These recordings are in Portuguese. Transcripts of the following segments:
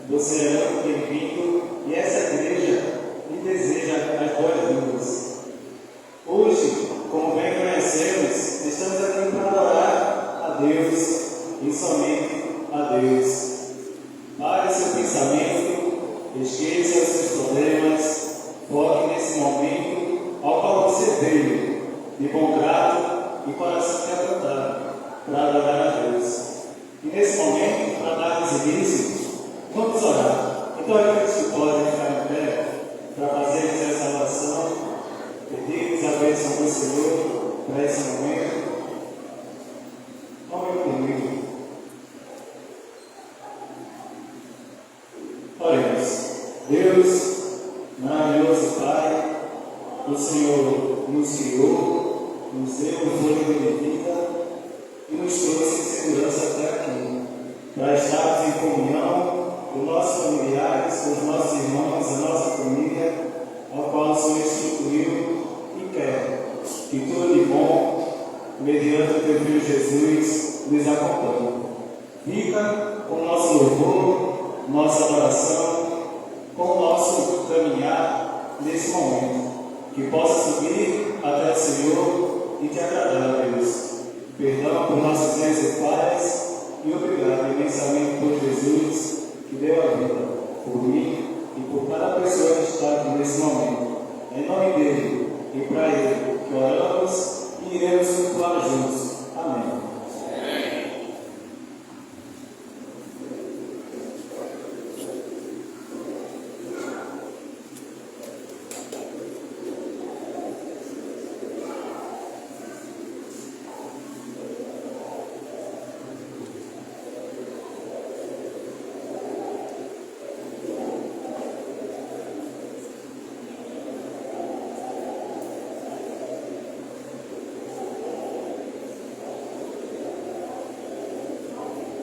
Você é muito bem-vindo e essa igreja lhe deseja as boas-vindas. Hoje, como bem conhecemos, estamos aqui para adorar a Deus e somente a Deus. Pare seu pensamento, esqueça os seus problemas, foque nesse momento ao qual você veio, de bom grado e coração quebrantado, para adorar a Deus. E nesse momento, para darmos início, vamos orar. Então, eu acredito que podem ficar em pé para fazermos essa oração, pedimos a bênção do Senhor para esse momento. Ore comigo. Oremos. Deus, maravilhoso Pai, o Senhor nos criou, nos deu o fôlego de vida e nos trouxe em segurança até aqui, para estarmos em comunhão com nossos familiares, com os nossos irmãos, a nossa família, ao qual o Senhor instituiu e quer que tudo de bom, mediante o teu Filho Jesus, nos acompanhe. Fica com o nosso louvor, nossa adoração, com o nosso caminhar nesse momento, que possa subir até o Senhor e te agradar, Deus. Perdão por nossos erros e falhas e obrigado imensamente por Jesus, que deu a vida por mim e por cada pessoa que está aqui nesse momento. Em nome dele e para ele que oramos e iremos cultuar juntos. Amém.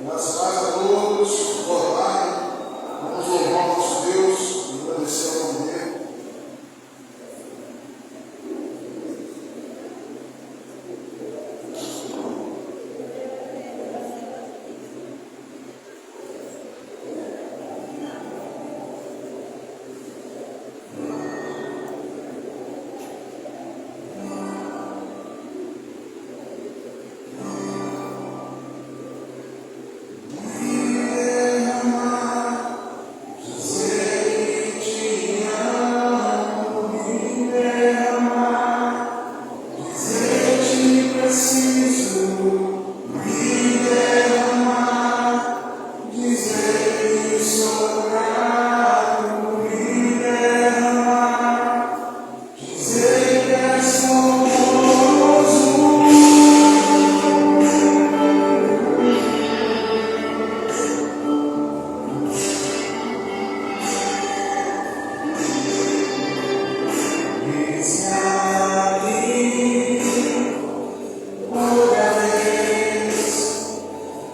Nas paz a todos, boa tarde, vamos louvar nosso Deus, agradecer ao nome dele.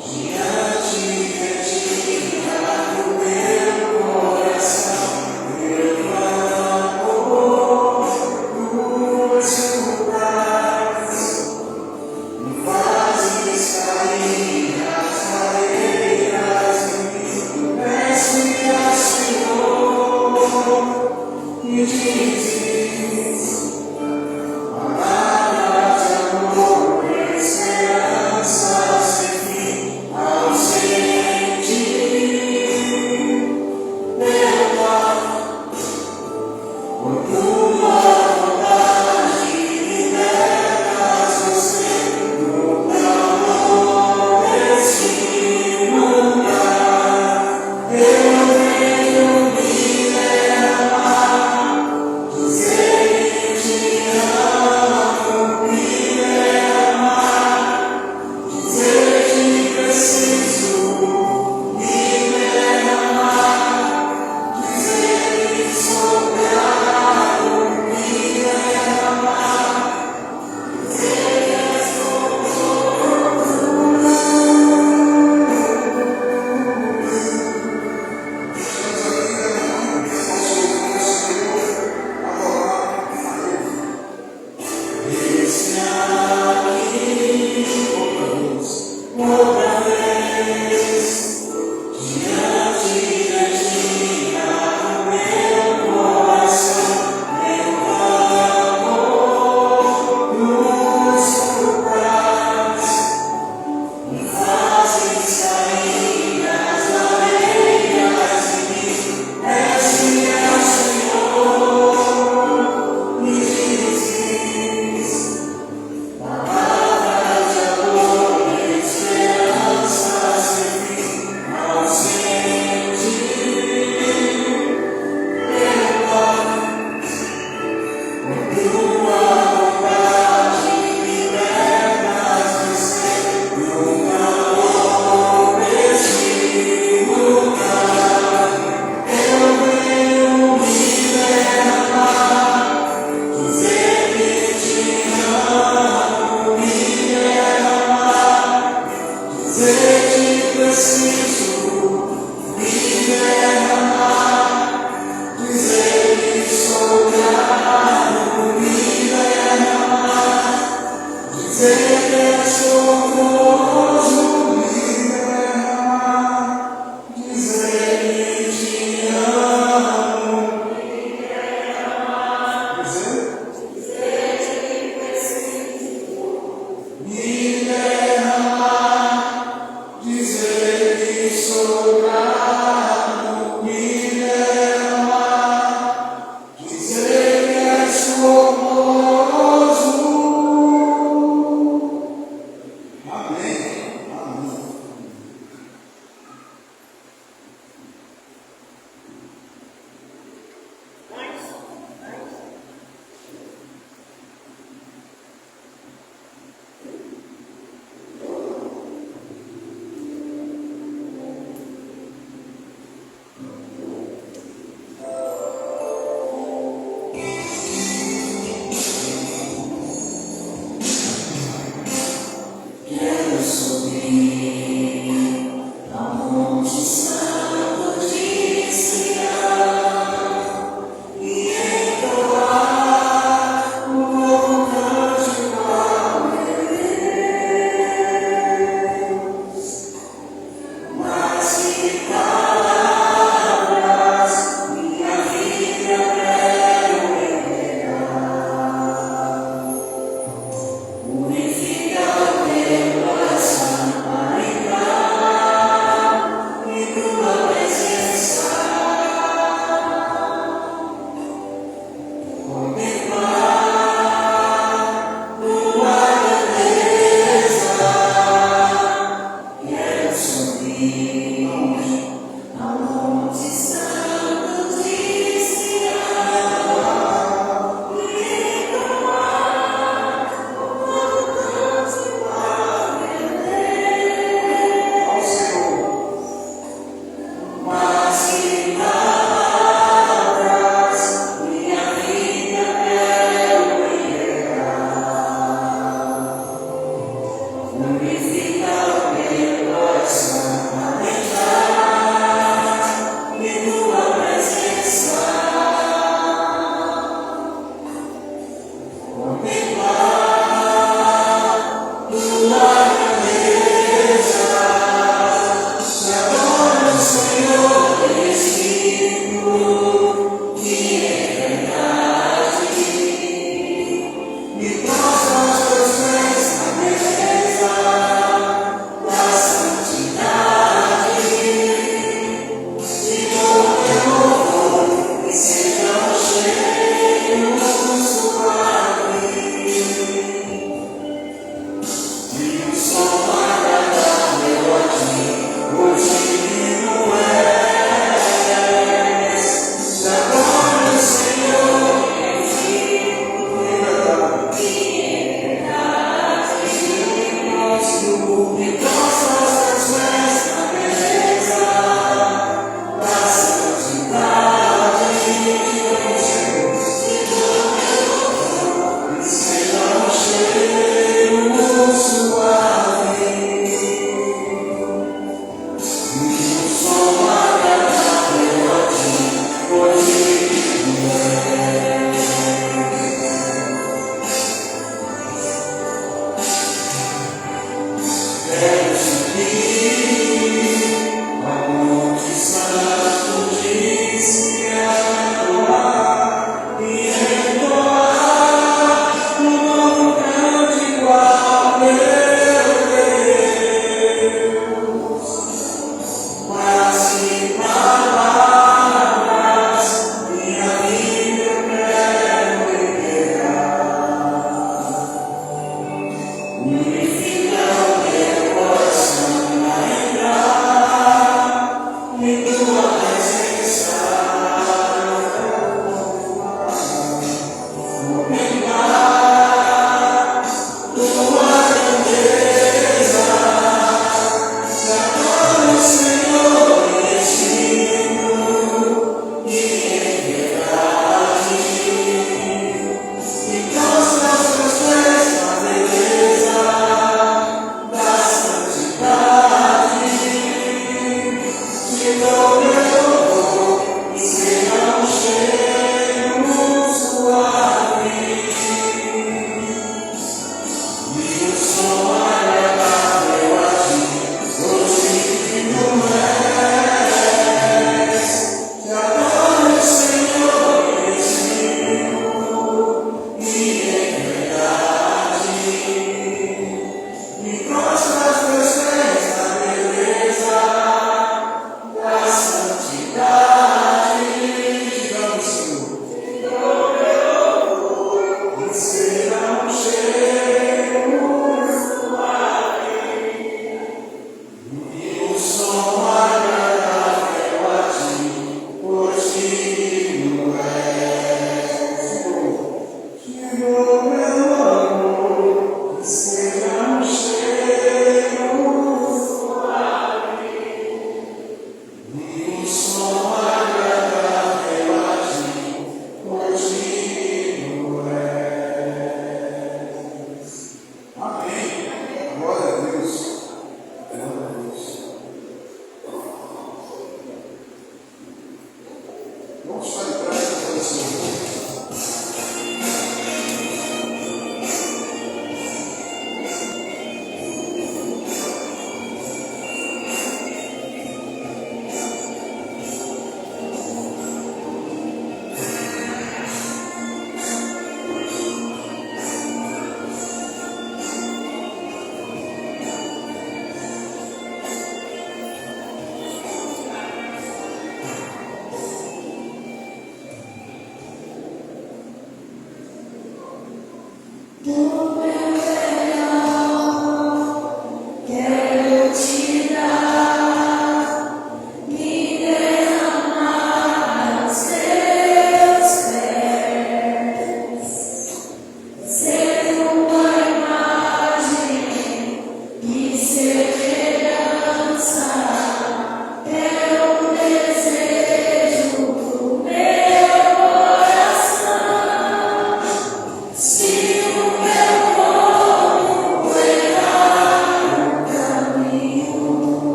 Diante de ti, o meu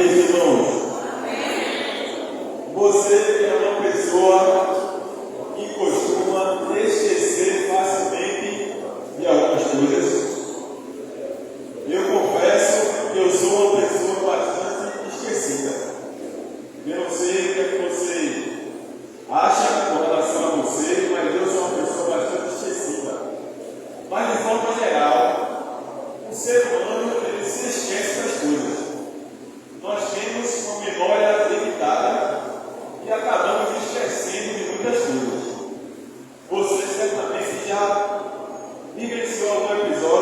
meus irmãos? Você é uma pessoa que costuma esquecer facilmente de algumas coisas. Eu confesso que eu sou uma pessoa bastante esquecida. Eu não sei o que é que você acha com relação a você, mas eu sou uma pessoa bastante esquecida. Mas de forma geral, o ser humano ele se esquece das coisas. Nós temos uma memória limitada e acabamos esquecendo de muitas coisas. Você certamente já vivenciou algum episódio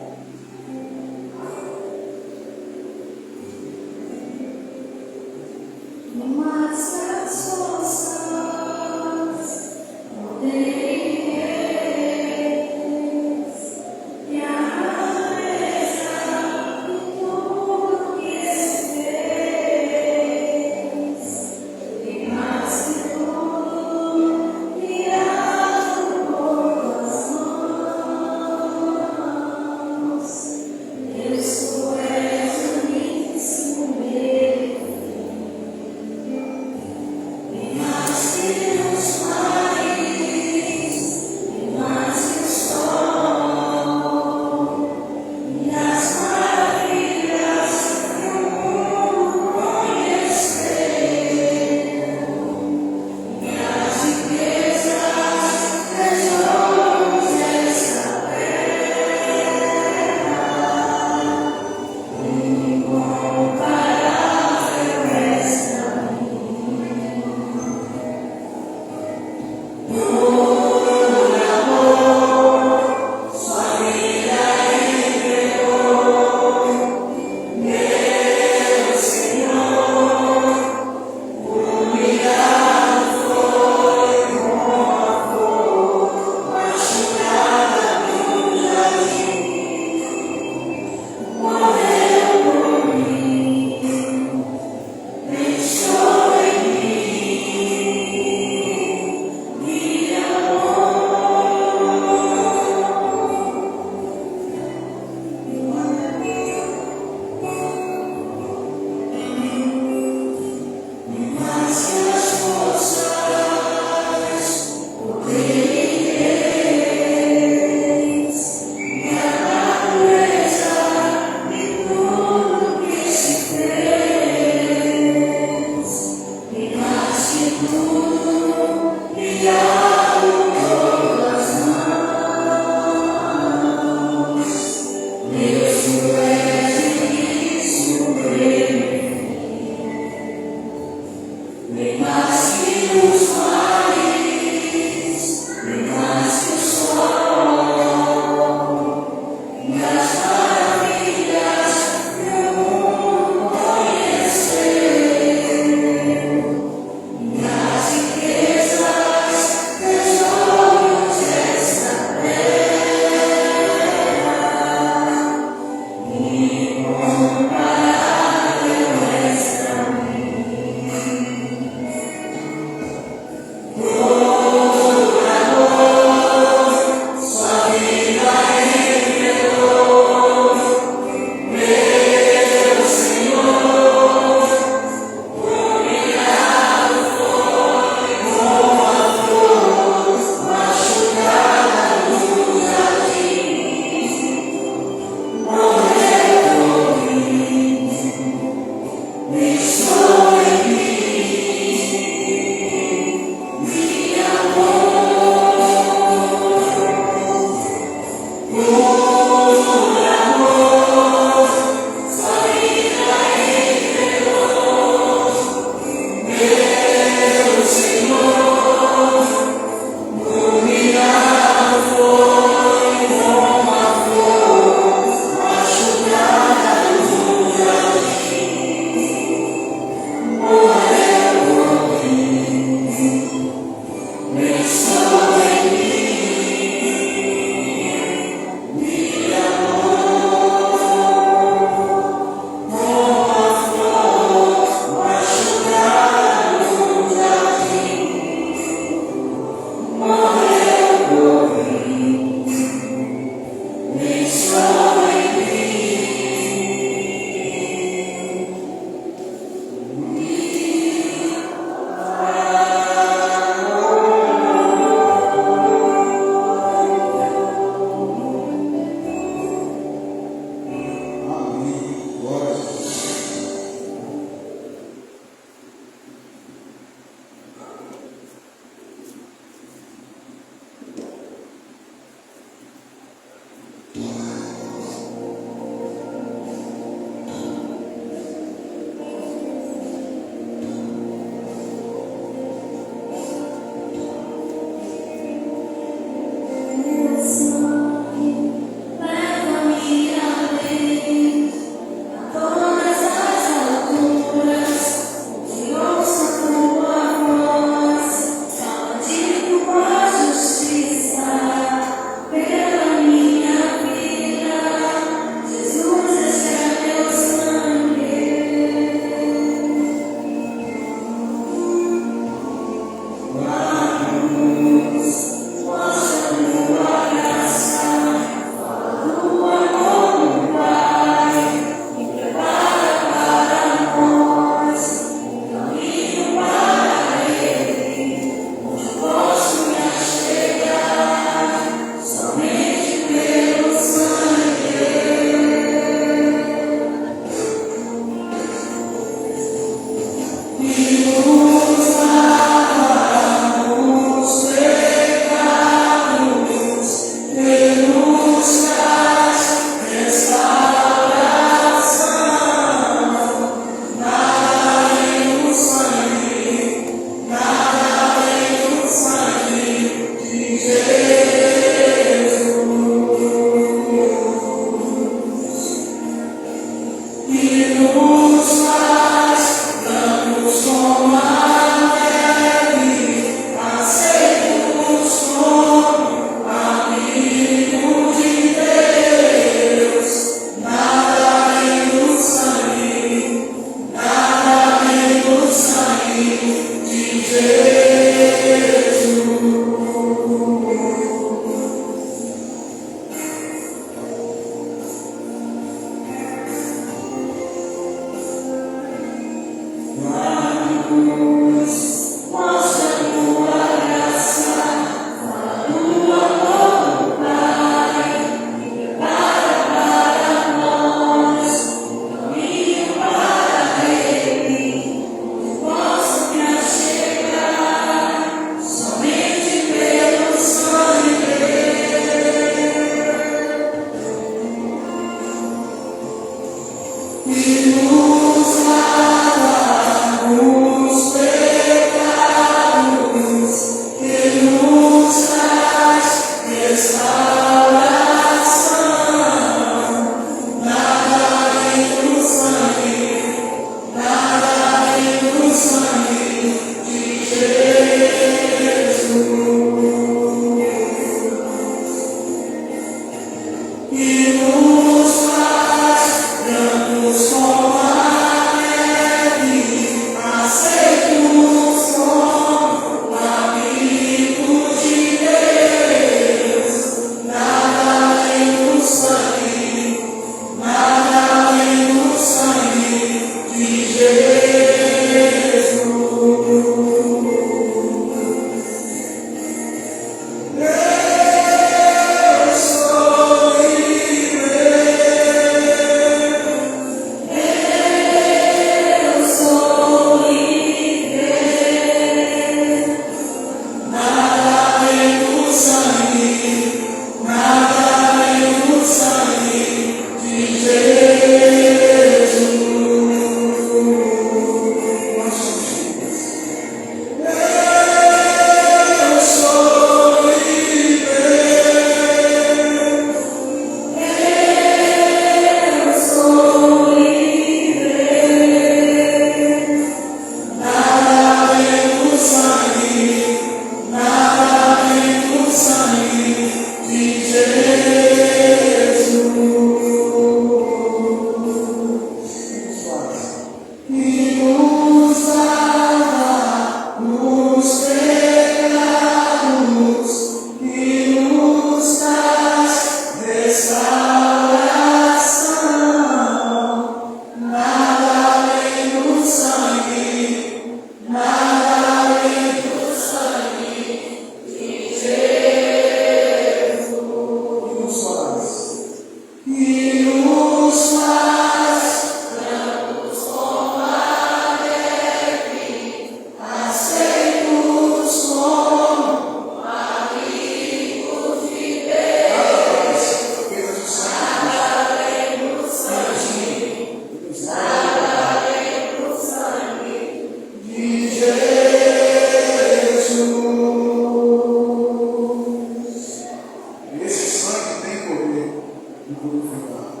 glorificado.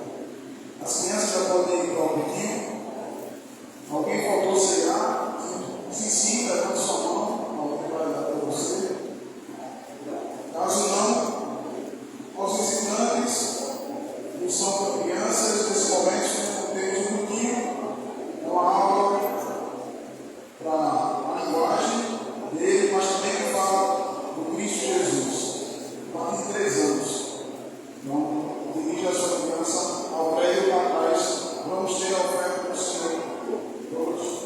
As crianças já podem ir para o pequeno. Alguém faltou cear? Sim, levante sua mão. Alguém vai dar para você. Caso não, aos visitantes, que são para crianças, nesse momento temos um pouquinho, é uma aula para a linguagem dele, mas também que fala do Cristo Jesus, a partir de 3 anos. Então, dirija a sua criança ao prédio lá atrás. Vamos ter a oferta do Senhor. Todos.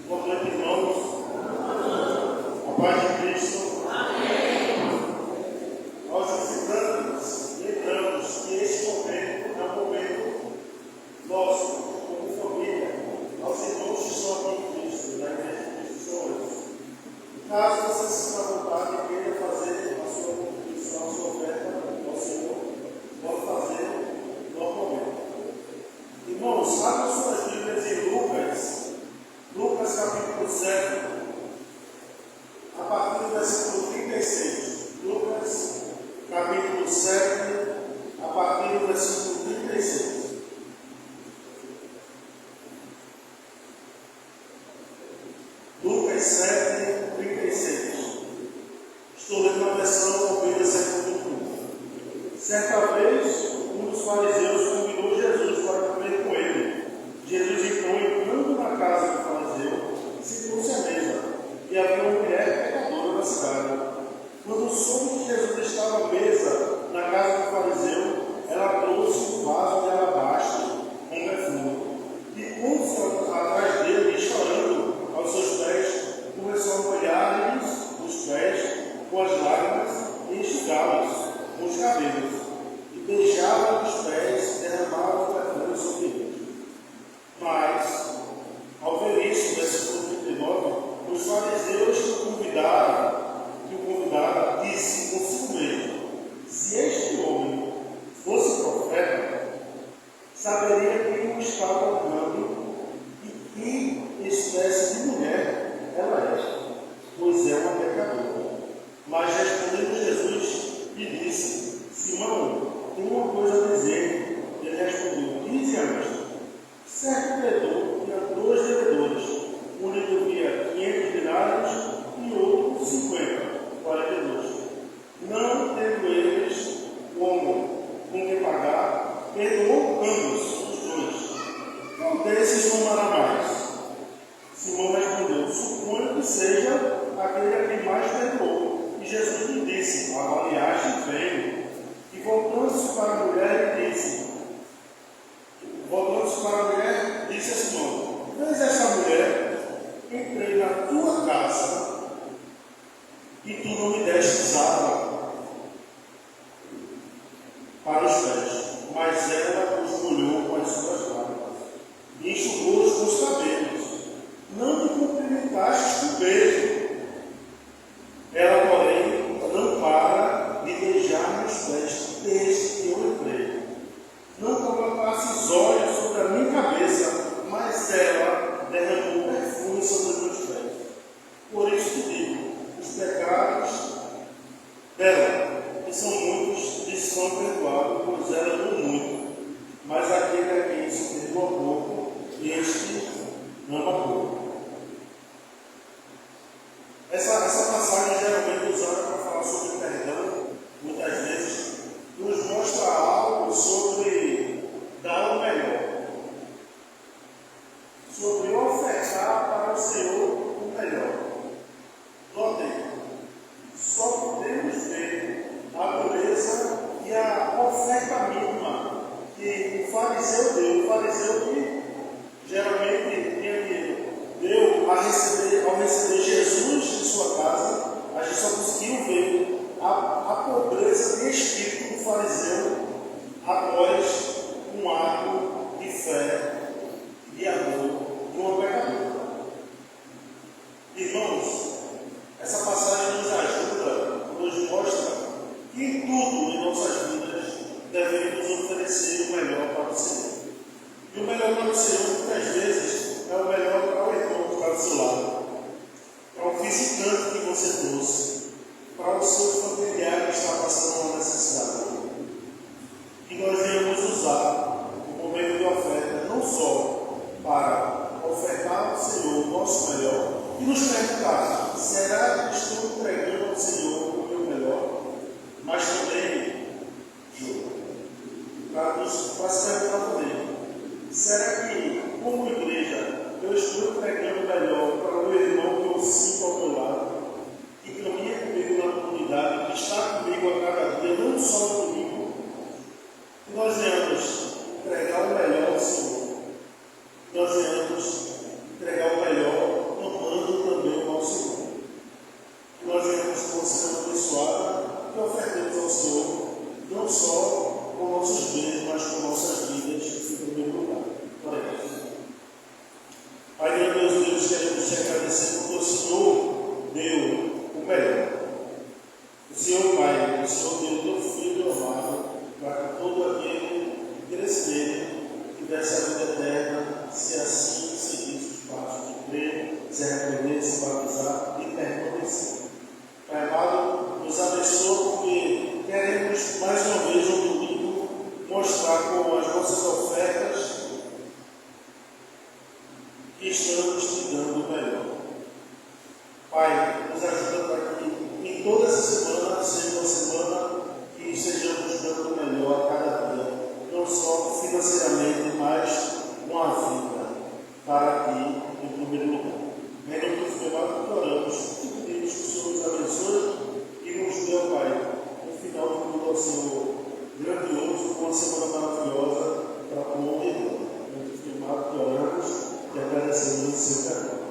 Boa noite, irmãos. A paz de Cristo. Aos visitantes, lembramos que este momento é um momento nosso, como família, aos irmãos que estão aqui em Cristo, da Igreja de Cristo são hoje. Caso você se sinta à vontade e queira fazer a sua contribuição, a sua oferta ao Senhor, pode fazer normalmente. Irmãos, abram suas Bíblias em Lucas capítulo 7, a partir do versículo 36. Lucas capítulo 7, a partir do versículo 36. Lucas 7, 36. Estou lendo a versão Almeida século XXI. Certa vez, um dos fariseus convidou Jesus para comer com ele. Jesus então, entrando na casa do fariseu, sentou-se à mesa, e havia uma mulher pecadora na cidade. Quando soube que Jesus estava à mesa na casa do fariseu, ela trouxe um vaso de alabastro com perfume, e pondo-se atrás dele, chorando aos seus pés, começou a molhar-lhes os pés com as lágrimas e enxugá-los com os cabelos, e beijava os pés e derramava o perfume sobre eles. Mas, ao ver isso, versículo 39, os fariseus que o convidaram, disse consigo mesmo: se este homem fosse profeta, saberia quem o estava amando e que espécie de mulher ela é, pois é uma pecadora. Mas respondendo Jesus, lhe disse: Simão, tenho uma coisa a dizer. Ele respondeu: dize a mestre. Certo credor tinha 2 devedores. Um lhe devia 500 denários e outro 50, 42. Não tendo eles com que pagar, perdoou ambos os 2. Qual desses não amará mais? Simão respondeu: suponho que seja aquele a quem mais perdoou. E Jesus lhe disse: avaliaste bem. E voltando-se para a mulher, disse a Simão: vês essa mulher? Entrei na tua casa e tu não me destes água para os pés, mas ela os molhou com as suas lágrimas e enxugou-os com os cabelos. Não me cumprimentaste com beijo. Ela, porém, não para de beijar meus pés desde que eu entrei. Não colocasse os olhos sobre a minha cabeça, mas ela derramou perfume sobre meus pés. Por isso te digo: os pecados dela, que são muitos, lhes são perdoados, pois ela amou muito. Mas aquele a quem se perdoa pouco, este ama pouco. Essa passagem geralmente é usada para falar sobre perdão, muitas vezes, nos mostra algo sobre dar o melhor, sobre ofertar para o Senhor o melhor. Notem, só podemos ver a beleza e a oferta mínima que o fariseu deu. O fariseu que geralmente deu ao receber Jesus em sua casa, a gente só conseguiu ver a pobreza de espírito do fariseu após um ato de fé e de amor de uma pecadora. Irmãos, essa passagem nos ajuda, nos mostra que em tudo em nossas vidas devemos oferecer o melhor para o Senhor. E o melhor para o Senhor, muitas vezes, para se perguntar também: será que, como igreja, eu estou entregando melhor para o meu irmão que eu sinto ao meu lado, que caminha comigo na comunidade, que está comigo a cada dia, não só no domingo, que nós venhamos entregar o melhor ao Senhor, que nós venhamos entregar o melhor, amando também o nosso irmão, que nós venhamos com o Senhor abençoado, que ofertemos ao Senhor, não só com nossos bens, mas com nossas vidas, em primeiro lugar. Oremos. Pai de Deus, queremos te agradecer porque o Senhor deu o melhor. O Senhor, Pai, o Senhor deu o teu Filho amado para que todo aquele que crescer tivesse a vida eterna, se assim seguisse os passos de crer, se arrepender, se batizar e permanecer. Pai amado, nos abençoa porque queremos mais uma vez no domingo mostrar com as nossas ofertas que estamos te dando o melhor. Pai, nos ajuda para que em toda essa semana seja uma semana que estejamos dando o melhor a cada dia, não só financeiramente, mas com a vida, para ti em primeiro lugar. Em nome do Filho amado que oramos, e pedimos que o Senhor nos abençoe e nos dê, Pai, um final de tudo ao Senhor grandioso, uma semana maravilhosa para a honra e glória. Em nome do Filho amado que oramos e agradecemos o seu carinho.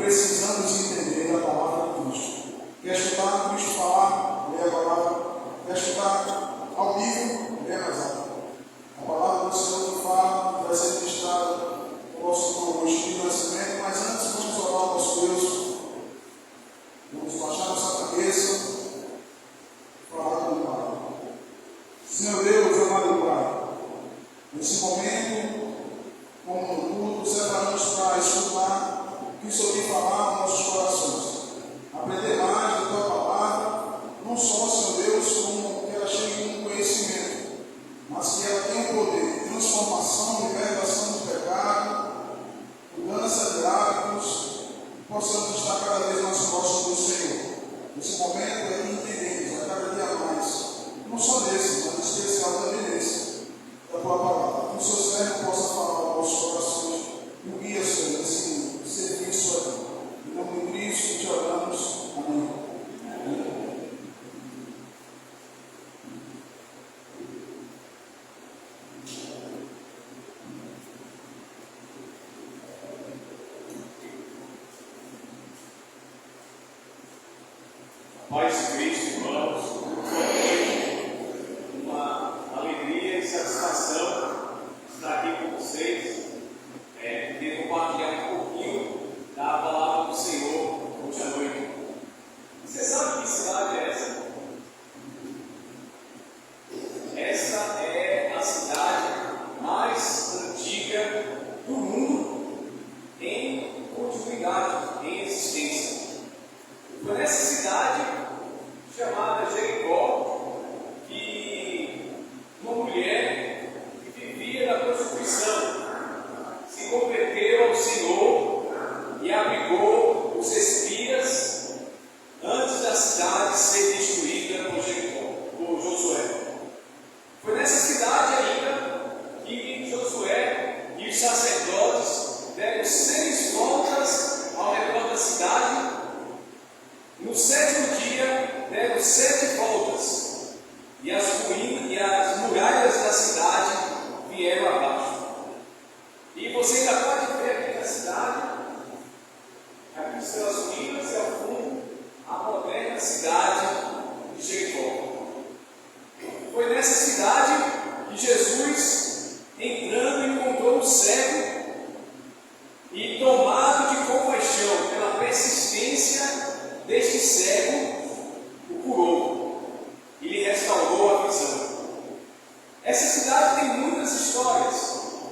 Precisamos isso ouvir falar nos nossos corações. Aprender mais da tua palavra, não só, Senhor Deus, como que ela chegue com conhecimento, mas que ela tenha o poder de transformação, libertação do pecado, mudança de hábitos, possamos estar cada vez mais próximos do Senhor. Nesse momento é que entendemos a cada dia mais, não só desse, mas especial também desse, da tua palavra. Que o seu servo possa falar aos nossos corações e o guia, Senhor, nesse serviço aqui. Em nome de Cristo, te oramos. Amém. Paz de Cristo, irmãos, uma alegria e satisfação estar aqui com vocês, poder compartilhar um pouquinho da palavra do Senhor hoje à noite. Você sabe que cidade é essa? Essa é a cidade mais antiga do mundo em continuidade, em existência. Foi nessa cidade chamada Jericó que uma mulher que vivia na prostituição se converteu ao Senhor e abrigou os espias antes da cidade ser destruída por Josué. Foi nessa cidade ainda que Josué e os sacerdotes deram 6 voltas ao redor da cidade. No 7º dia, deram 7 voltas, e as ruínas e as muralhas da cidade vieram abaixo. E você ainda pode ver aqui na cidade, aqui pelas ruínas e ao fundo, a moderna cidade de Jericó. Foi nessa cidade que Jesus, entrando, encontrou um cego e, tomado de compaixão pela persistência deste cego, o curou e lhe restaurou a visão. Essa cidade tem muitas histórias,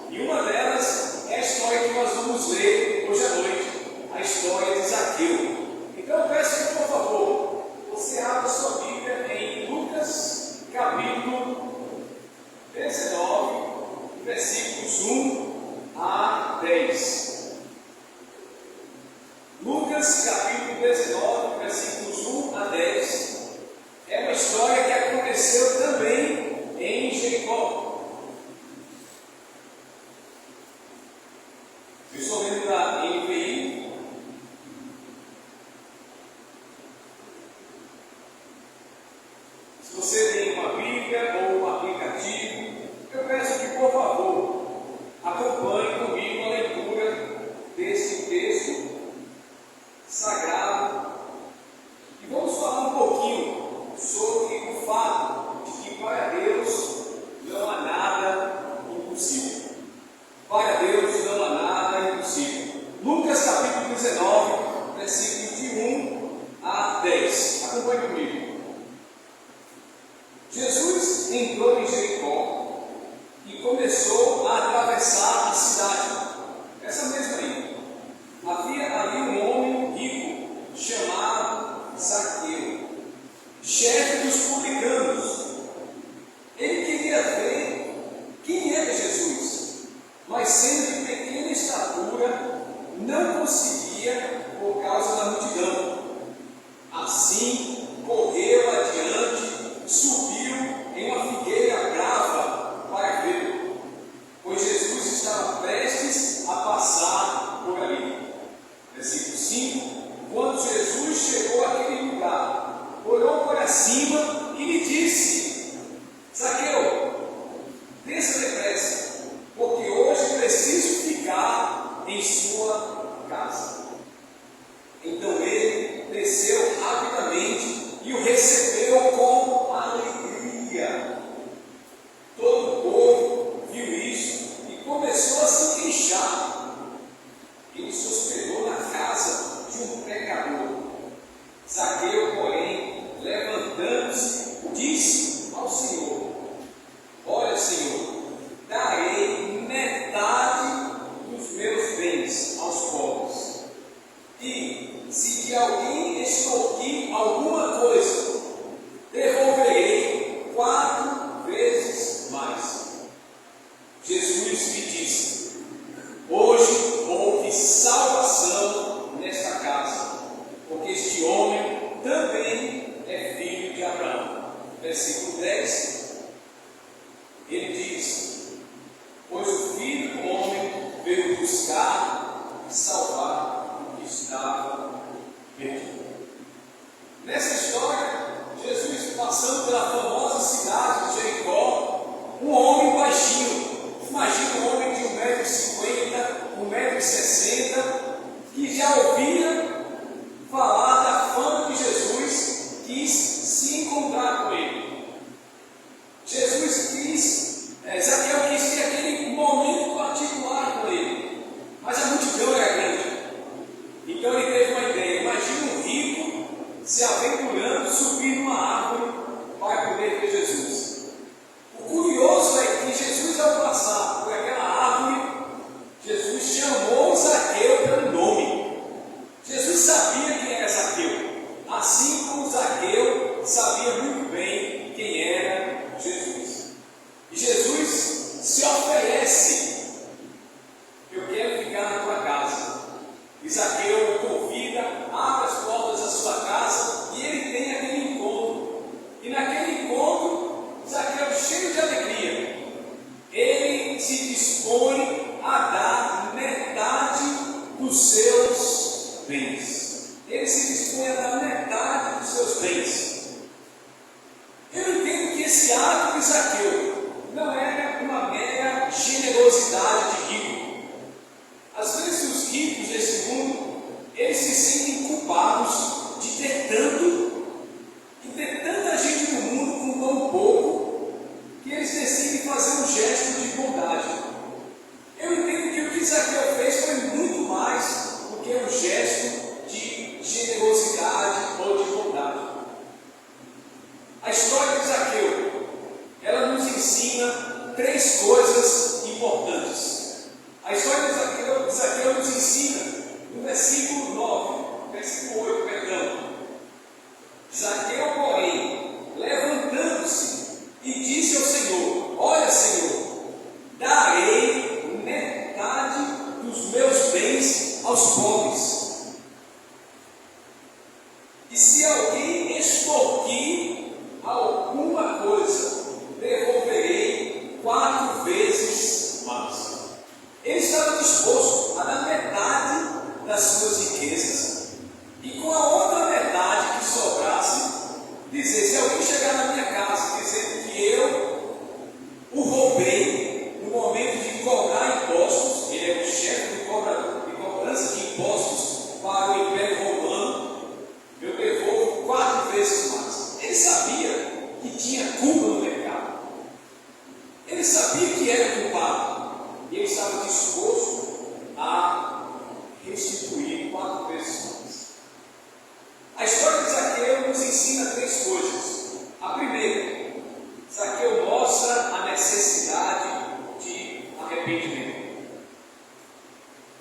e uma delas é a história que nós vamos ler hoje à noite, a história de Zaqueu. Então eu peço que, por favor, você abra sua Bíblia em Lucas, capítulo 19, versículos 1 a 10. Lucas, capítulo 19, versículos 1 a 10, é uma história que aconteceu também em Jericó. Eu estou lendo da NVI. Se você tem uma Bíblia ou um aplicativo, eu peço que, por favor, acompanhe comigo a leitura desse texto sagrado, e vamos falar um pouquinho sobre o fato de que para Deus não há nada impossível. Para Deus não há nada impossível. Lucas capítulo 19, versículos de 1 a 10. Acompanhe comigo. Jesus entrou em Jericó e começou a atravessar a cidade. Essa mesma aí. Havia ali um homem rico chamado Zaqueu, chefe dos publicanos. Ele queria ver quem era Jesus, mas sendo de pequena estatura, não conseguia por causa da multidão. Assim, correu adiante, subiu em uma figueira brava para vê-lo, pois Jesus estava prestes a passar por ali. Versículo 5: Quando Jesus chegou àquele lugar, olhou para cima e lhe disse: Zaqueu, desça depressa, porque hoje preciso ficar em sua casa. Então ele desceu rapidamente e o recebeu com alegria. Todo o povo viu isso e começou a se queixar. Ele se hospedou na casa de um pecador. Zaqueu, porém, levantando-se, disse ao Senhor: Olha, Senhor, darei metade dos meus bens aos pobres. se alguém extorquir alguma coisa, devolverei 4 vezes mais. Jesus me disse: hoje houve salvação nesta casa, porque este homem também é filho de Abraão. Versículo 10, ele diz: pois o Filho do Homem veio buscar e salvar o que estava perdido. Nessa história, Jesus passando pela famosa cidade de Jericó, um homem baixinho, imagina um homem de 1,50 m, 1,60 m, que já ouvia falar da fama de Jesus, quis se encontrar com ele. Zaqueu quis ter aquele momento particular com ele, mas a multidão era grande. Então ele teve uma ideia: imagina um rico se aventurando, subir numa árvore para poder ver Jesus. O curioso é que Jesus, ao passar por aquela árvore, Jesus chamou Zaqueu pelo nome. Jesus sabia quem era Zaqueu, assim como Zaqueu sabia muito bem quem era Jesus. E Jesus se oferece: eu quero ficar na tua casa. E Zaqueu o convida, abre as portas da sua casa e ele tem aquele encontro. E naquele encontro, Zaqueu, cheio de alegria, ele se dispõe a dar metade dos seus bens. Ele se dispõe a dar metade dos seus bens. Eu entendo que esse ato de Zaqueu não era uma mera generosidade de rico. Às vezes os ricos desse mundo, eles se sentem culpados de ter tanto, de ter tanta gente no mundo com tão pouco, que eles decidem fazer um gesto de bondade. Eu entendo que o que Zaqueu fez foi muito mais do que um gesto de generosidade ou de bondade. A história de Zaqueu, ela nos ensina 3 coisas importantes. A história de Zaqueu nos ensina, no versículo 8, Zaqueu, porém, levantando-se e disse ao Senhor: olha, Senhor, darei metade dos meus bens aos pobres. E se alguém extorquir alguma coisa, devolverei 4 vezes mais. Ele estava disposto a dar metade das suas riquezas e com a outra metade que sobrasse, dizer: se alguém chegar na minha casa dizendo que eu o roubei no momento de cobrar impostos, ele é o chefe de cobrança de impostos para o Império Romano, eu devolvo 4 vezes mais. Ele sabia que tinha culpa no mercado, ele sabia que era culpado, e ele estava disposto a restituir 4 vezes mais. A história de Zaqueu nos ensina 3 coisas. A primeira, Zaqueu mostra a necessidade de arrependimento.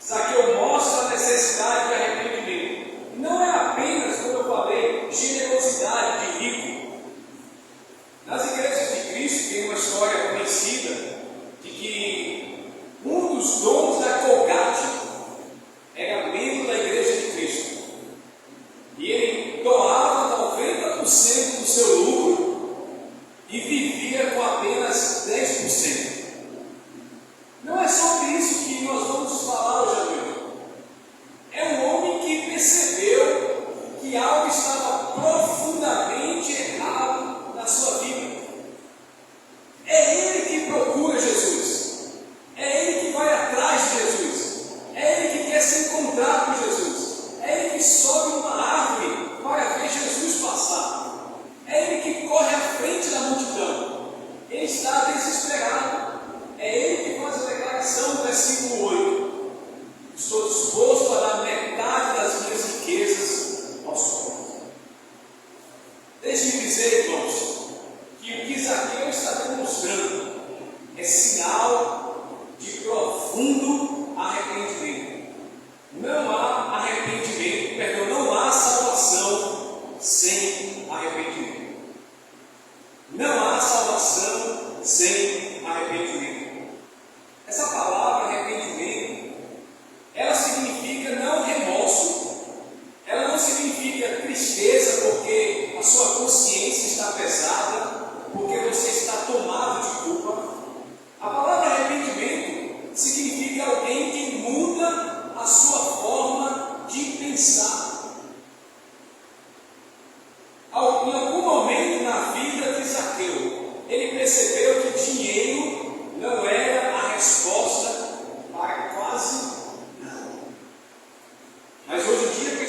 Zaqueu mostra a necessidade de arrependimento. Não é apenas, como eu falei, generosidade de rico. Nas igrejas de Cristo tem uma história conhecida de que um dos donos da Colgate era membro da igreja de Cristo. E ele doava 90% do seu lucro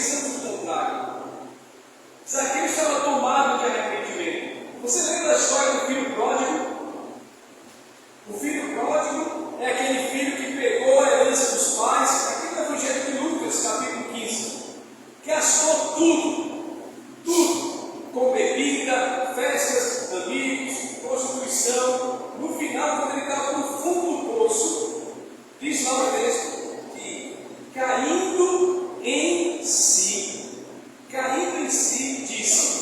pensamos o contrário. Zaqueu estava tomado de arrependimento. Você lembra da história do filho pródigo? O filho pródigo é aquele filho que pegou a herança dos pais, aqui no Evangelho de Lucas, capítulo 15, que gastou tudo, com bebida, festas, amigos, prostituição. No final, quando ele estava no fundo do poço, diz lá o texto que, caindo em si, disse: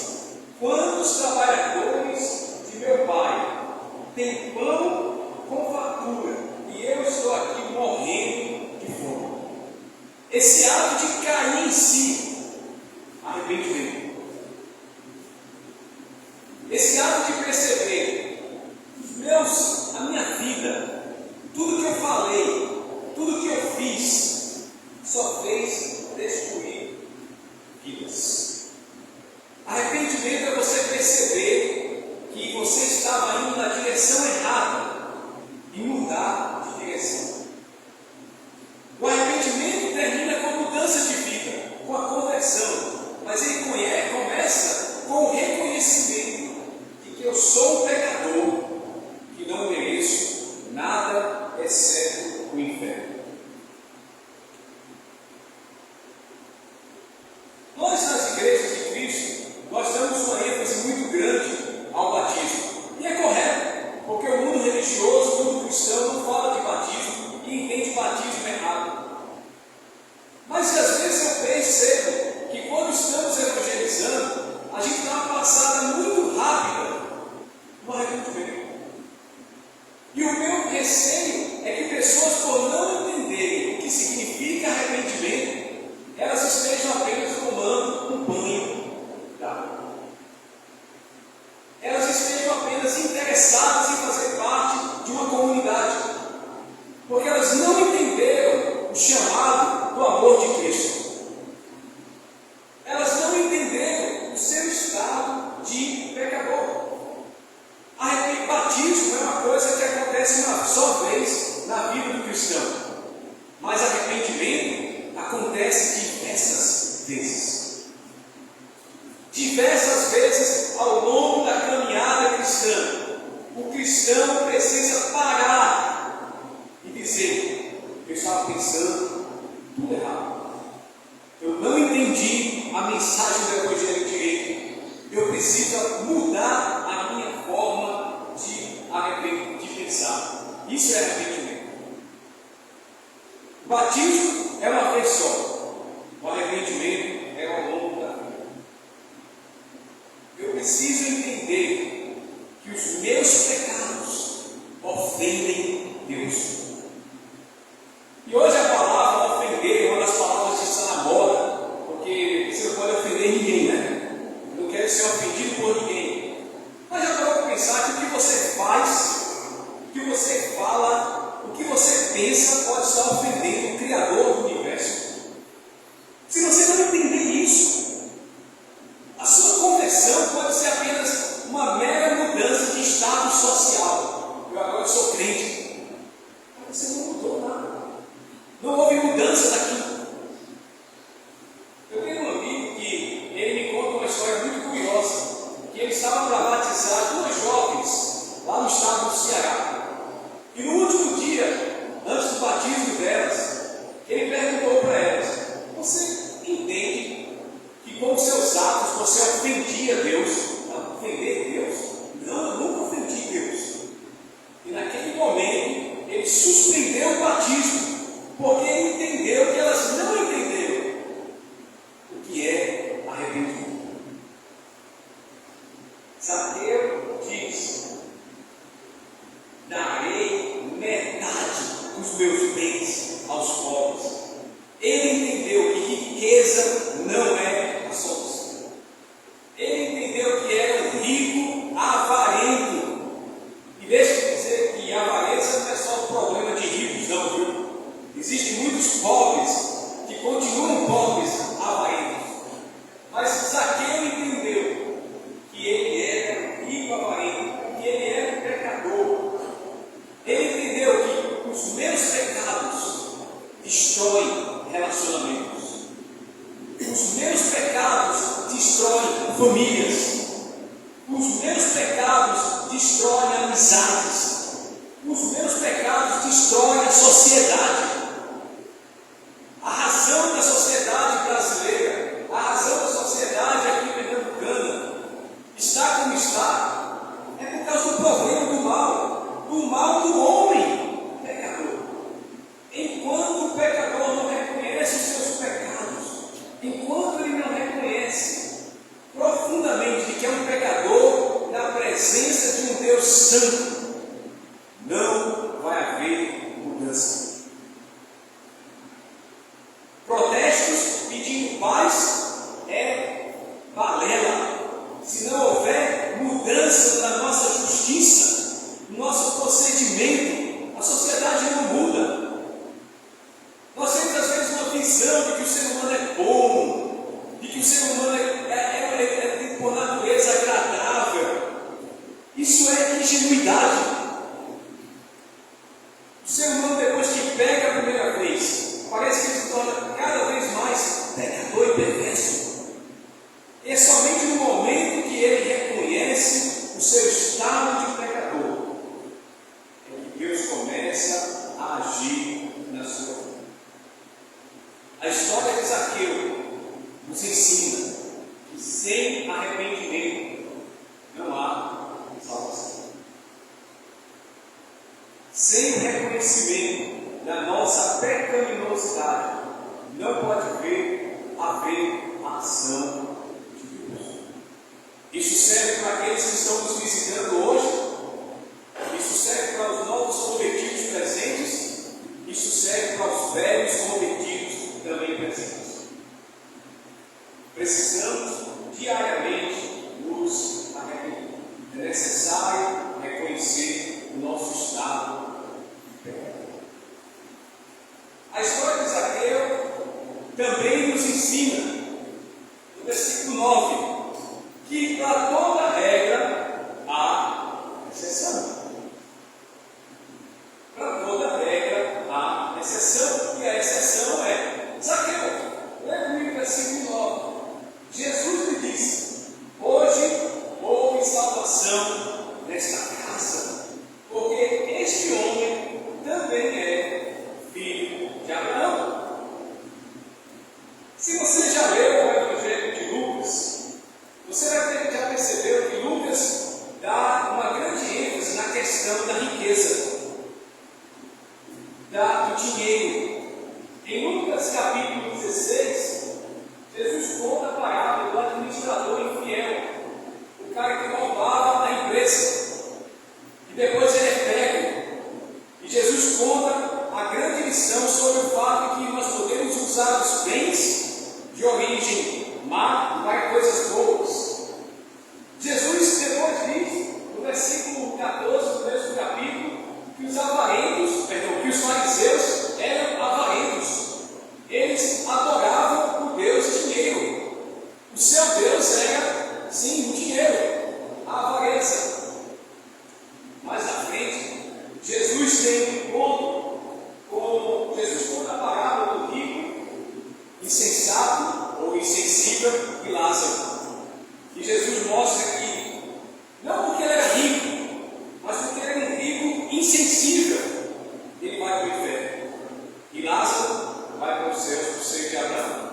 quantos trabalhadores de meu pai têm pão com fartura e eu estou aqui morrendo de fome? Esse ato de cair em si, arrependimento. Esse ato de perceber, a minha vida, tudo que eu falei, tudo que eu fiz, só fez destruir vidas. Arrependimento é você perceber que você estava indo na direção errada e mudar de direção. O arrependimento termina com mudança de vida, com a conversão, mas ele começa com o reconhecimento de que eu sou um pecador, que não mereço nada exceto o inferno. Nós, nas igrejas de Cristo, nós damos uma ênfase muito grande ao batismo. E é correto, porque o mundo religioso, o mundo cristão não fala de batismo e entende batismo errado. Mas às vezes eu percebo que quando estamos evangelizando, a gente dá uma passada muito rápida no arrependimento. E o meu receio é que pessoas, por não entenderem o que significa arrependimento, elas estejam apenas tomando um banho d'água. Elas estejam apenas interessadas em fazer parte de uma comunidade, porque elas não entenderam o chamado do amor de Cristo. Elas não entenderam o seu estado de pecador. Batismo é uma coisa que acontece uma só vez na vida do cristão, mas arrependimento acontece diversas vezes. Diversas vezes ao longo da caminhada cristã, o cristão precisa parar e dizer: eu estava pensando tudo errado, eu não entendi a mensagem do Evangelho direito, eu preciso mudar a minha forma de pensar. Isso é arrependimento. O batismo é uma vez só, o arrependimento é ao longo da vida. Eu preciso entender que os meus pecados ofendem Deus. E hoje a palavra ofender é uma das palavras que está na moda, porque você não pode ofender ninguém, né? Eu não quero ser ofendido por ninguém. Mas já parou para pensar que o que você faz, o que você fala, o que você pensa pode estar ofendendo o Criador do universo? Se você não entender isso, a sua conversão pode ser apenas uma mera mudança de estado social. Eu agora sou crente. Mas você não mudou nada. Não houve mudança daqui. Eu tenho um amigo que ele me conta uma história muito curiosa, que ele estava para batizar duas jovens lá no estado do Ceará. E no último dia, antes do batismo delas, ele perguntou para elas: você entende que com seus atos você ofendia Deus? Não, ofender Deus? Não, eu nunca ofendi Deus. E naquele momento, ele suspendeu o batismo, porque ele entendeu que elas não entenderam o que é arrependimento. Zaqueu diz: darei metade dos meus bens aos pobres. Ele entendeu que riqueza não é a solução. Ele entendeu que era um rico avarento. E deixa eu dizer que a avareza não é só um problema de ricos, não, viu? Existem muitos pobres que continuam pobres, avarentos. Mas Zaqueu entendeu que ele era rico avarento, que ele era um pecador. Ele entendeu que os meus pecados destroem relacionamentos. Os famílias. Os meus pecados destroem amizades. Os meus pecados destroem a sociedade. A razão da sociedade brasileira, a razão da sociedade aqui pernambucana, está como está, é por causa do problema do mal do homem pecador. Enquanto o pecador não reconhece os seus pecados, enquanto ele não reconhece profundamente que é um pecador na presença de um Deus santo, não vai haver mudança. Protestos pedindo paz é balela. Se não houver mudança na nossa justiça, no nosso procedimento, a sociedade não muda. Nós temos às vezes uma visão de que o ser humano é bom, de que o ser humano é por natureza agradável. Isso é ingenuidade. O ser humano, depois que peca a primeira vez, parece que ele se torna cada vez mais pecador e perverso. E é somente no momento que ele reconhece o seu estado de pecador é que Deus começa a agir na sua vida. A história de Zaqueu nos ensina que sem arrependimento não há salvação. Sem o reconhecimento da nossa pecaminosidade, não pode haver a ação de Deus. Isso serve para aqueles que estão nos visitando hoje, isso serve para os novos convertidos presentes, isso serve para os velhos convertidos também presentes. Precisamos diariamente nos arrepender. É necessário reconhecer o nosso estado de pecado. A história de Zaqueu também nos ensina, no versículo 9, que para toda regra há exceção. Para toda regra há exceção, e a exceção é Zaqueu. Lê comigo o versículo 9. Jesus lhe disse: hoje houve salvação nesta casa, porque este homem também é filho de Abraão. Se você já leu o Evangelho de Lucas, você já percebeu que Lucas dá uma grande ênfase na questão da riqueza, do dinheiro. Em Lucas capítulo 16, Jesus conta a parábola do administrador infiel, o cara que roubava a empresa, e depois ele é pego. E Jesus conta a grande lição sobre o fato de que nós podemos usar os bens de origem má para coisas boas. Jesus depois diz, no versículo 14 do mesmo capítulo, que que os fariseus eram avarentos. Eles adoravam o Deus dinheiro. O seu Deus era, sim, o dinheiro, a avareza. Mais à frente, Jesus tem um encontro com Jesus conta a parábola do rico, insensato ou insensível e Lázaro. E Jesus mostra que, não porque ele era rico, mas porque ele era um rico insensível, ele vai para o inferno. E Lázaro vai para os céus, para o seio de Abraão.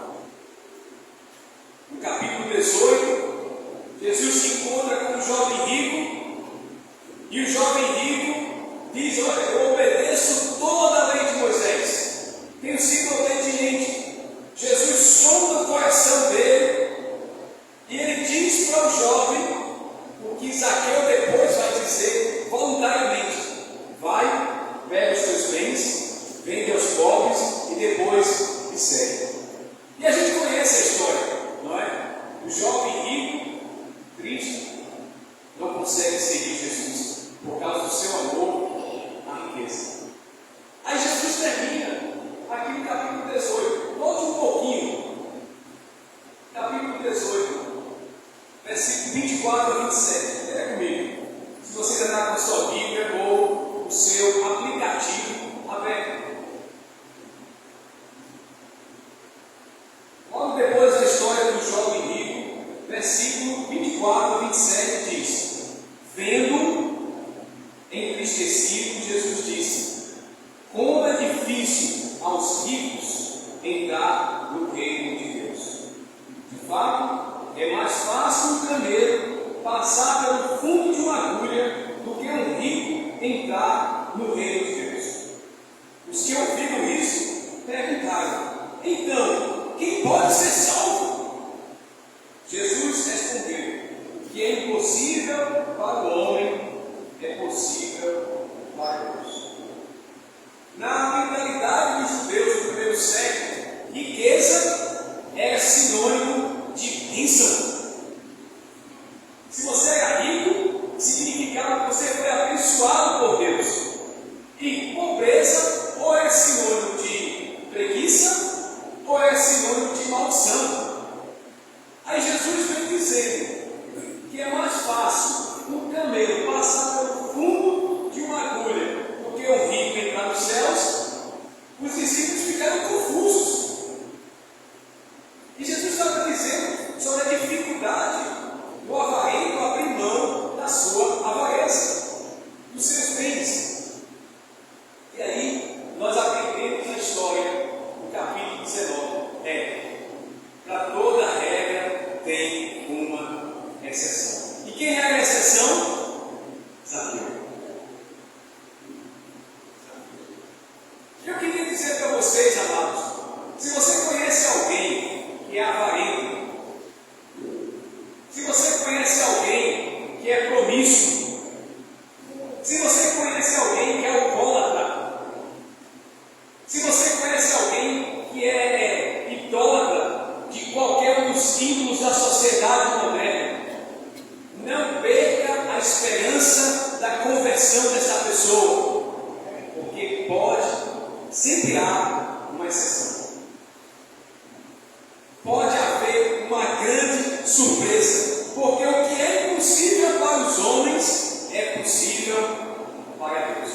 No capítulo 18, Jesus se encontra com um jovem rico, e o jovem rico diz: olha, eu obedeço toda a lei de Moisés, tenho sido obediente. Jesus sonda o coração dele, e ele diz para o jovem o que Zaqueu depois vai dizer voluntariamente: vai, pega os teus bens, vende aos pobres e depois me segue. E a gente conhece a história, não é? O jovem rico, triste, não consegue seguir Jesus por causa do seu amor à riqueza. Aí Jesus termina aqui no capítulo 18. Volte um pouquinho. Capítulo 18, versículo 24 a 27. Leia comigo. Se você ainda está com a sua Bíblia ou o seu aplicativo aberto. Logo depois da história do jovem rico, versículo 24 a 27 diz: Vendo entristecido, Jesus disse: Como é difícil aos ricos entrar no reino de Deus. De fato, é mais fácil um camelo passar pelo fundo de uma agulha do que um rico entrar no reino de Deus. Os que ouviram isso perguntaram: Então, quem pode ser salvo? Jesus respondeu: O que é impossível para o homem é possível para Deus. Na mentalidade dos judeus do primeiro século, riqueza era sinônimo de bênção. Se você era rico, significava que você foi abençoado por Deus. E pobreza ou é sinônimo de preguiça ou é sinônimo de maldição. Aí Jesus vem dizendo que é mais fácil um camelo passar pelo fundo de uma agulha do que um rico entrar nos céus. Os discípulos ficaram confusos. E Jesus estava dizendo sobre a dificuldade do avarento abrir mão da sua avareza, dos seus bens. E aí nós aprendemos a história do capítulo 19. Para toda regra tem uma exceção. E quem é a exceção? Zaqueu. Eu queria dizer para vocês, amados, se você conhece alguém que é avarento, se você conhece alguém que é promíscuo, se você conhece alguém que é alcoólatra, se você conhece alguém que é idólatra de qualquer um dos ídolos da sociedade moderna, não perca a esperança da conversão dessa pessoa, porque sempre há uma exceção. Pode haver uma grande surpresa, porque o que é impossível para os homens é possível para Deus.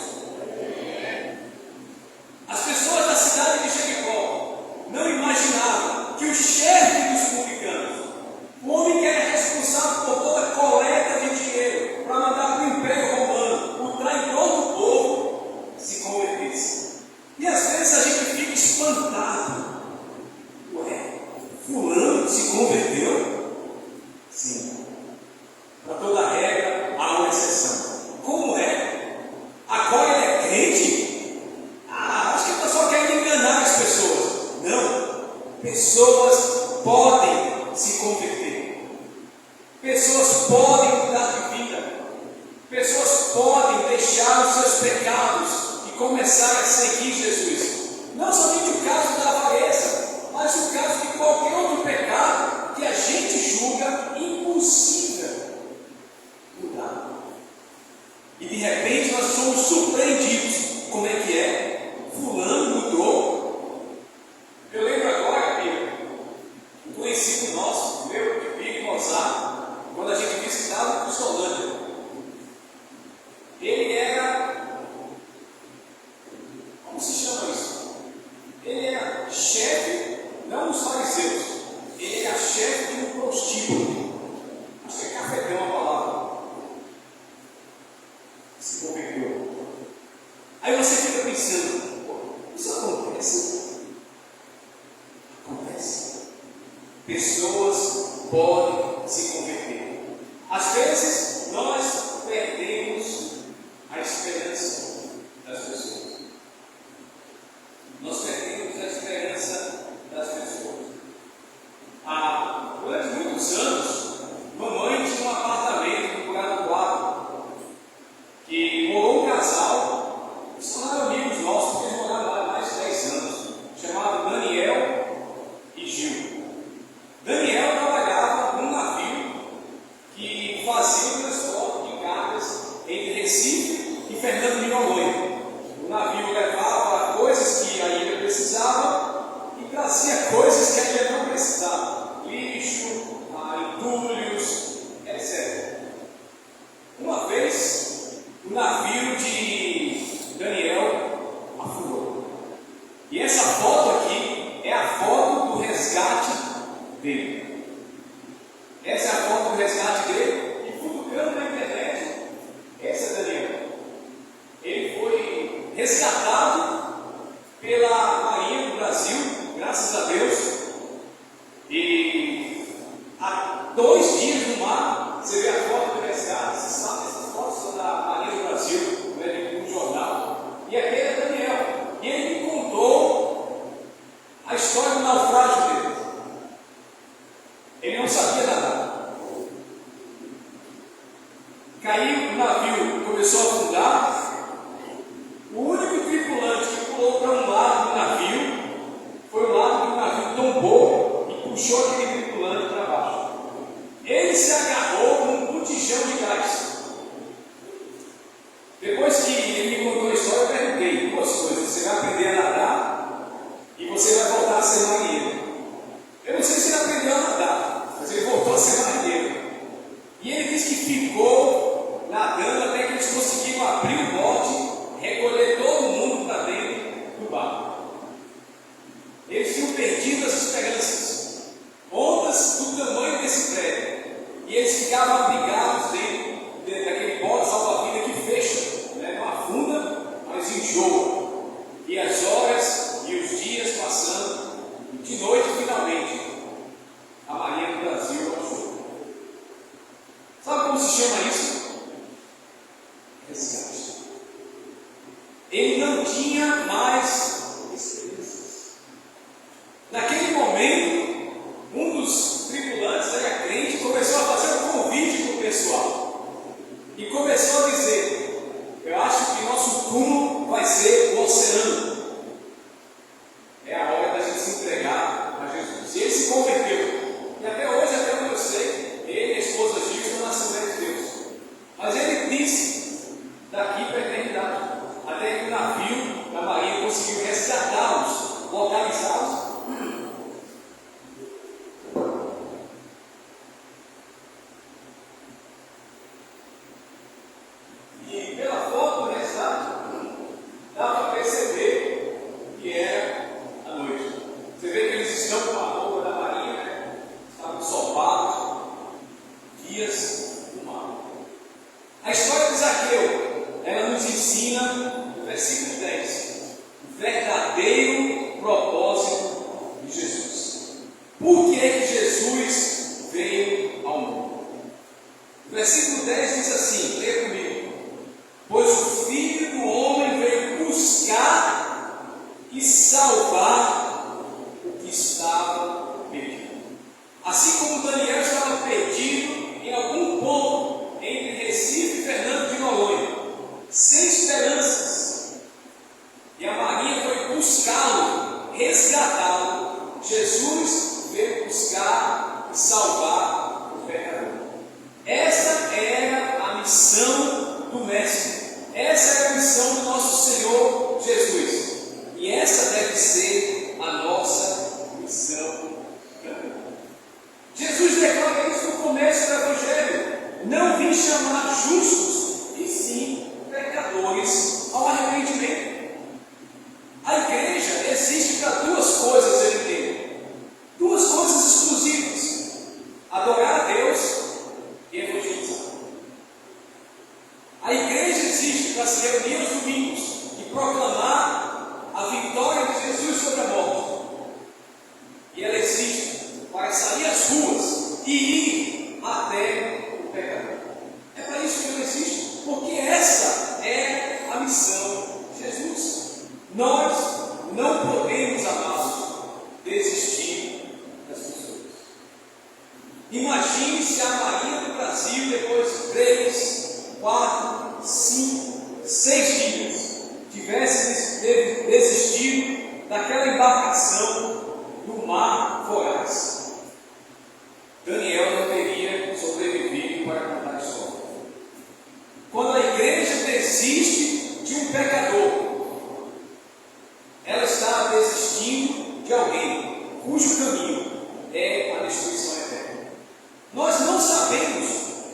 As pessoas da cidade de Jericó não imaginavam que o chefe dos publicanos, o homem que era responsável por toda a coleta de dinheiro para mandar para o Império Romano, o traidor do povo, se convertesse. E às vezes a gente fica espantado. Ué, fulano se converteu? Sim. Para toda regra há uma exceção. Como é? Agora ele é crente? Acho que o pessoal quer enganar as pessoas. Não. Pessoas podem se converter. Pessoas podem mudar de vida. Pessoas podem deixar os seus pecados e começar a seguir Jesus. Não somente o caso da avareza, mas o caso de qualquer outro pecado que a gente julga impossível mudar. E de repente nós somos surpreendidos. Como é que é? Fulano mudou. Eu lembro agora, Pia, um conhecido nosso, meu, de Pico e Mozart, quando a gente visitava o Cristolândia. Ele era, como se chama isso? Ele era chefe, não dos fariseus, ele era chefe de um prostíbulo. Acho que é cafetão a palavra. Se converteu. Aí você fica pensando, pô, isso acontece? Acontece. Pessoas podem se converter. Às vezes nós perdemos a esperança das pessoas. Nós perdemos a esperança das pessoas. Durante muitos anos, mamãe tinha um apartamento no Curadoquara, que morou um casal, eles se tornaram amigos nossos, porque eles moraram lá há mais de 10 anos, chamado Daniel e Gil. Daniel trabalhava num navio que fazia o transporte de cargas entre Recife e Fernando de Noronha. O navio levava coisas que a ilha precisava e trazia coisas que a ilha não precisava. Lixo, entulhos, etc. Uma vez, o navio de Daniel afundou. E essa foto aqui é a foto do resgate dele. Essa é a foto do resgate dele. E futucando na internet, essa é Daniel. Ele foi resgatado pela Marinha do Brasil, graças a Deus. E há 2 dias no mar, você vê a foto do resgate, você sabe, essas fotos são da Marinha do Brasil, no jornal. E aquele é Daniel. E ele me contou a história do naufrágio dele. Ele não sabia nadar. Caiu no navio, começou a afundar. O único tripulante que pulou para um lado do navio foi o lado que o navio tombou e puxou aquele tripulante para baixo. Ele se agarrou num botijão de gás. Depois que ele me contou a história, eu perguntei 2 coisas: você vai aprender a nadar e você vai voltar a ser marinheiro. Eu não sei se ele aprendeu a nadar, mas ele voltou a ser marinheiro. E ele disse que ficou nadando até que eles conseguiram abrir o bote, recolher todo mundo para dentro do barco. Eles tinham perdido as esperanças, ondas do tamanho desse prédio, e eles ficavam abrigados dentro daquele bote salva-vida que fecha, né? Não afunda, mas enjoa. E as horas e os dias passando, e de noite finalmente a Marinha do Brasil achou. Sabe como se chama isso? Resgate. Ele não tinha mais esperanças. Naquele momento, um dos tripulantes, era crente, começou a fazer um convite para o pessoal. E começou a dizer: eu acho que nosso túmulo vai ser o oceano. É a hora da gente se entregar a Jesus. E ele se converteu. E até hoje, até onde eu sei, ele e a esposa Gil estão na Assembleia de Deus. Mas ele disse: daqui para a eternidade. Até que o navio da Marinha conseguiu resgatá-los, localizá-los. E pela foto do resgate, dá para perceber que era à noite. Você vê que eles estão com a roupa da Marinha, né? Estavam ensopados, dias do mar. A história de Zaqueu, ela nos ensina, no versículo 10, o verdadeiro propósito de Jesus. Por que é que Jesus veio ao mundo? O versículo 10 diz assim, leia comigo: pois o Filho do Homem veio buscar e salvar o que estava perdido. Assim como Daniel estava perdido em algum ponto entre Recife e Fernando de Noronha, sem esperanças, e a Marinha foi buscá-lo, resgatá-lo, Jesus veio buscar e salvar o pecador. Essa era a missão do Mestre. Essa é a missão do nosso Senhor Jesus. E essa deve ser a nossa missão. Jesus declara isso no começo do Evangelho: não vim chamar justos, e sim pecadores ao arrependimento. A igreja existe para 2 coisas, eu entendo. 2 coisas exclusivas: adorar a Deus e evangelizar. A igreja existe para se reunir aos domingos e proclamar a vitória de Jesus sobre a morte. E ela existe para sair às ruas e ir até o pecador. É para isso que ela existe, porque essa é a missão de Jesus. Nós não podemos, amados, desistir das pessoas. Imagine se a Marinha do Brasil, depois de 3, 4, 5, 6 dias, tivesse desistido daquela embarcação do mar voraz. Daniel não teria sobrevivido para contar a história. Quando a igreja desiste de um pecador, ela está desistindo de alguém cujo caminho é a destruição eterna. Nós não sabemos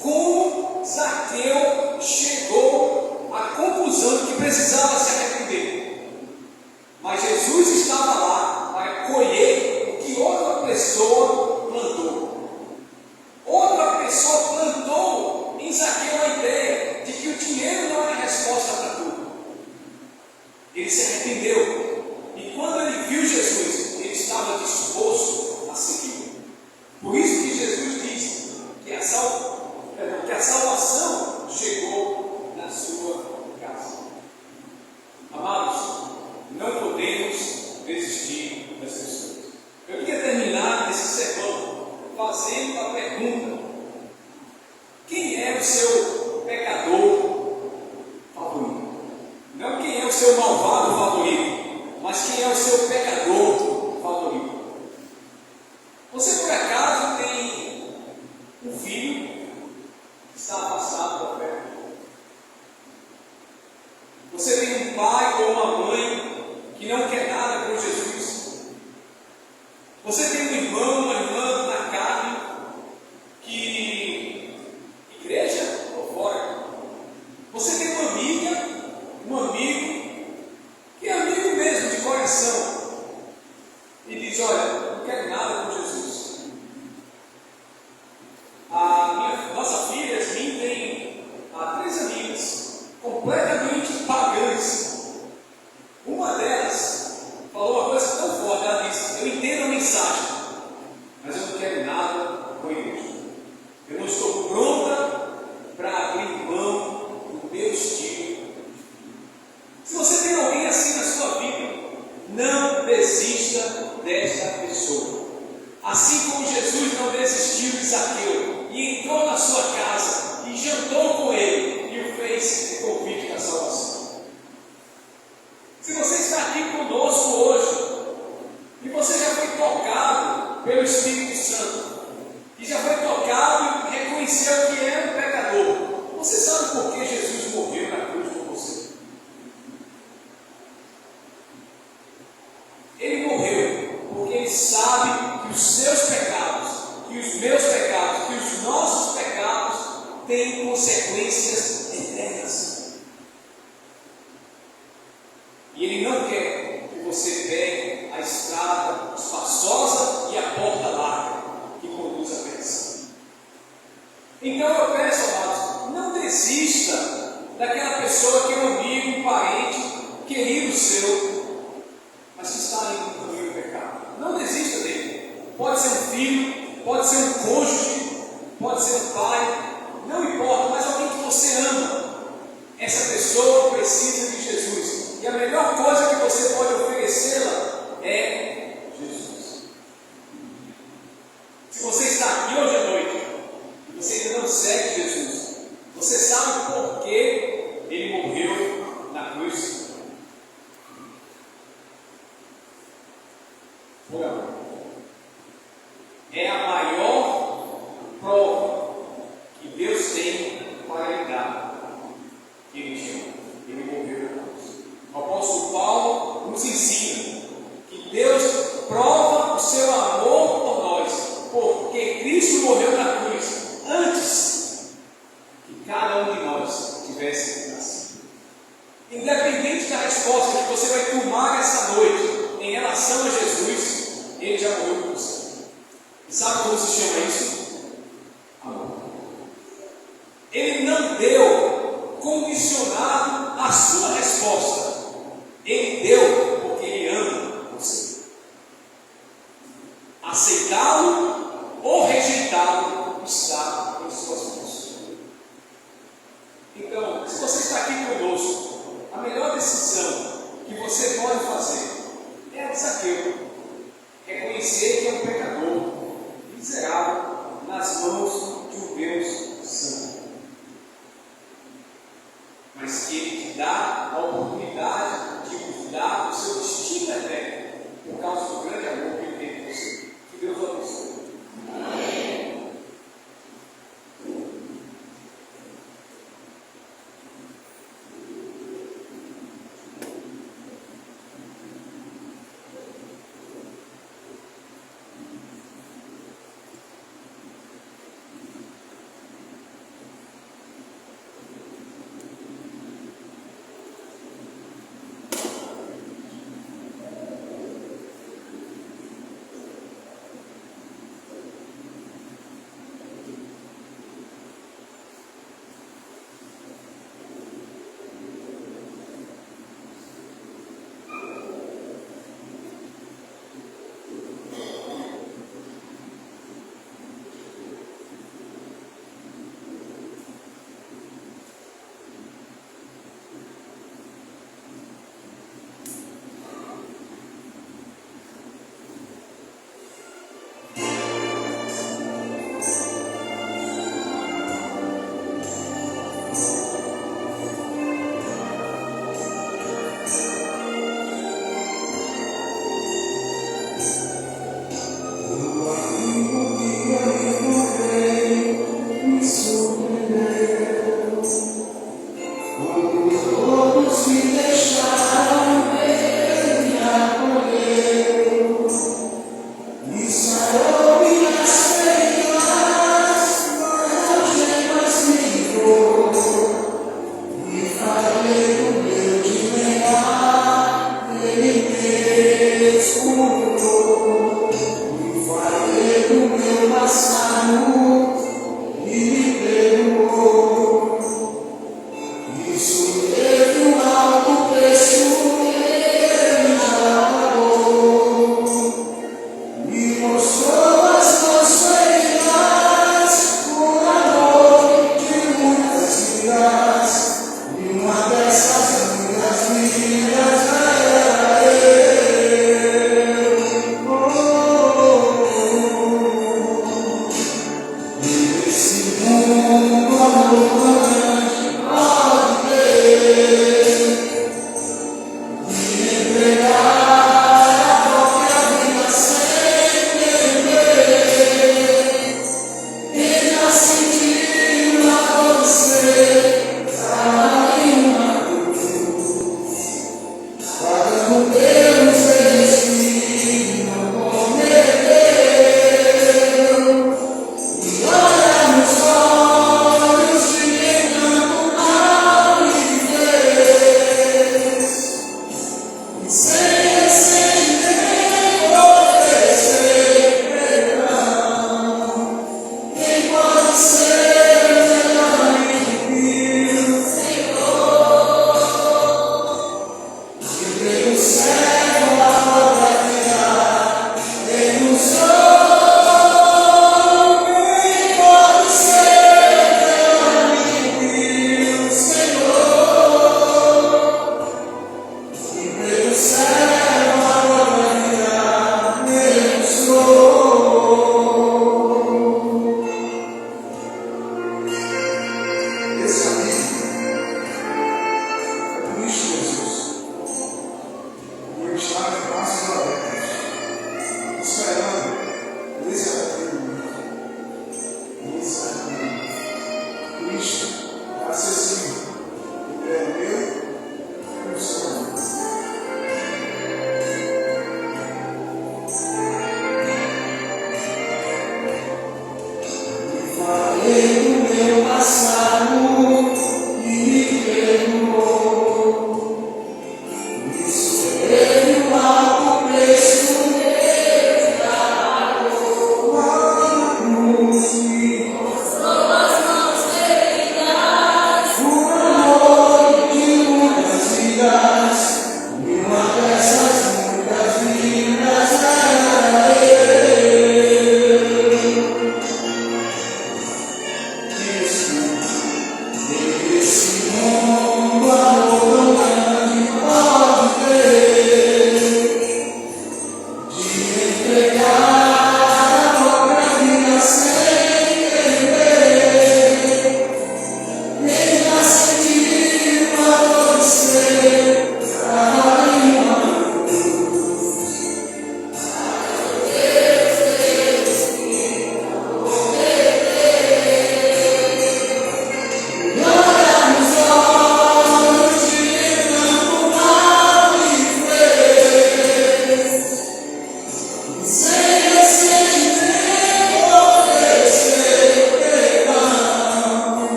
como Zaqueu chegou à conclusão de que precisava se arrepender, mas Jesus estava lá para colher o que outra pessoa plantou. Outra fazendo a pergunta: quem é o seu pecador favorito? Não quem é o seu malvado favorito, mas quem é o seu pecador favorito. Você por acaso tem um filho que está afastado da fé? Você tem um pai ou uma mãe que não quer nada com Jesus? Você tem um irmão, uma irmã na carne que igreja ou fora? Você tem uma amiga, um amigo que é amigo mesmo de coração e diz: olha, não quero nada com Jesus. Nossa filha, Yasmin, tem 3 amigas completamente pagãs. Uma delas falou uma coisa tão forte, ela disse: eu entendo a mensagem, mas eu não quero nada com a igreja. Eu não estou pronta para abrir mão do meu estilo. Se você tem alguém assim na sua vida, não desista desta pessoa. Assim como Jesus não desistiu de Zaqueu e entrou na sua casa e jantou com ele e o fez o convite da salvação. Se você está aqui conosco hoje e você já foi tocado pelo Espírito Santo e já foi tocado e reconheceu que é um pecador, você sabe por que Jesus morreu na cruz por você? Ele morreu porque ele sabe que os seus pecados, que os meus pecados, que os nossos pecados têm consequências eternas. E ele não quer que você pegue a estrada espaçosa e a porta larga que conduz à perdição. Então eu peço, amados, não desista daquela pessoa que é um amigo, um parente, querido seu, mas que está indo no caminho do pecado. Não desista dele. Pode ser um filho, pode ser um cônjuge, pode ser um pai, não importa, mas alguém que você ama. Essa pessoa precisa de Jesus. E a melhor coisa que você pode oferecê-la é Jesus. Se você está aqui hoje à noite e você ainda não segue Jesus, você sabe por que ele morreu na cruz? Foi amor. É a maior prova que Deus tem para lhe dar que ele te ama. Ele morreu na cruz. O apóstolo Paulo nos ensina que Deus prova o seu amor por nós, porque Cristo morreu na cruz antes que cada um de nós tivesse nascido. Independente da resposta que você vai tomar essa noite em relação a Jesus, ele já morreu por você. Sabe como se chama isso? Amor. Ele não deu condicionado a sua resposta. Ele deu porque ele ama você. Aceitá-lo ou rejeitá-lo está em suas mãos. Então, se você está aqui conosco, a melhor decisão que você pode fazer é a de Zaqueu. Reconhecer que é um pecador, miserável,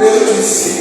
Eu te